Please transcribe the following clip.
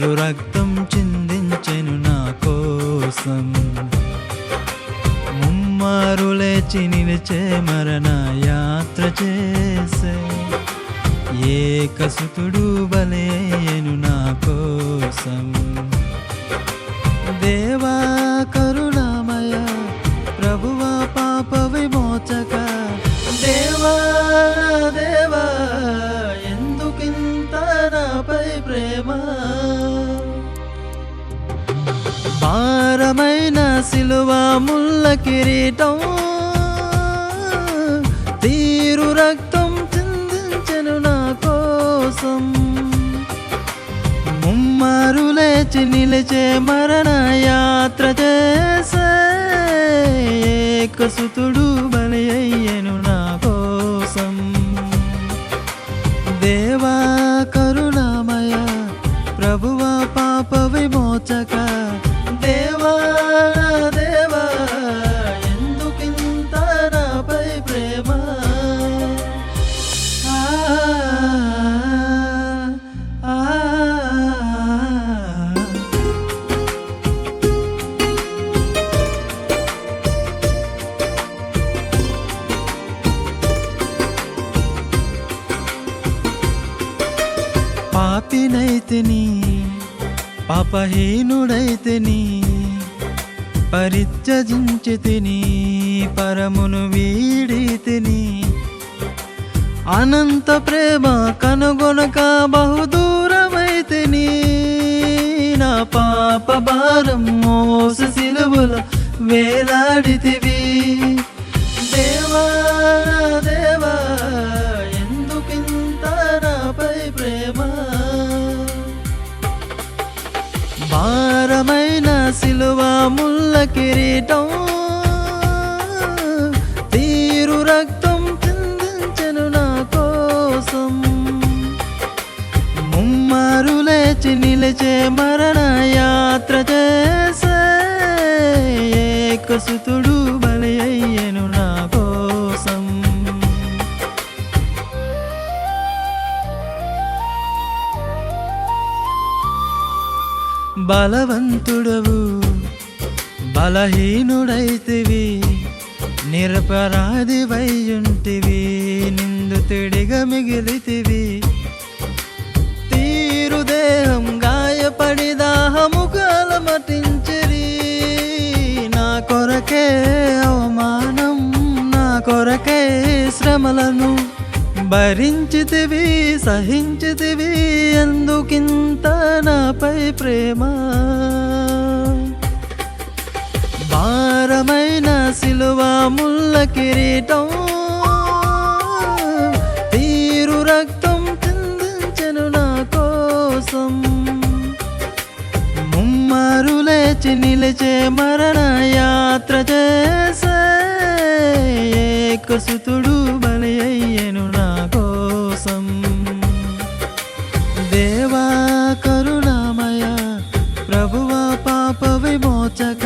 సార్లు రక్తం చిందించెను నా కోసం. ముమ్మారు లేచి నిలిచే మరణ యాత్ర చేసే ఏకసుతుడు బలయ్యెను నా కోసం. దేవా కరుణామయ ప్రభువా పాప విమోచక, దేవా దేవా ఎందుకింత నాపై ప్రేమ. భారమైన సిలువ ముల్ల కిరీటం తీరు రక్తం చిందించెను నా కోసం. ముమ్మారు లేచి నిలిచే మరణ యాత్ర చేసే ఏకసుతుడు బలయ్యెను నా కోసం. దేవా కరుణామయ ప్రభువా పాప విమోచక, దేవా దేవా ఎందుకింత నాపై ప్రేమ. పాపినైతిని పాపహీనుడైతిని, పరిత్యజించితిని పరమును వీడితిని. అనంత ప్రేమ కనుగొనక బహుదూరమైతిని. నా పాప భారం మోసి సిలువల వేలాడితివి. దేవా దేవా ఎందుకింత నాపై ప్రేమ. భారమైన సిలువ ముల్ల కిరీటం తీరు రక్తం చిందించెను నా కోసం. ముమ్మారు లేచి నిలిచే మరణ యాత్ర చేసే ఏకసుతుడు బలయ్యెను నా కోసం. బలవంతుడవు బలహీనుడైతివి, నిరపరాధివైయుంటివి, నిందితుడిగా మిగిలితివి. తీరు దేహం గాయపడి దాహము కలమటించిరి. నా కొరకే అవమానం నా కొరకే శ్రమలను భరించితివి సహించితివి. ఎందుకింత నాపై ప్రేమ. భారమైన సిలువ ముల్ల కిరీటం తీరు రక్తం చిందించెను నా కోసం. ముమ్మారు లేచి నిలిచే మరణ యాత్ర చేసే ఏకసుతుడు బలయ్యెను నా కోసం. దేవా కరుణామయ ప్రభువా పాప విమోచక,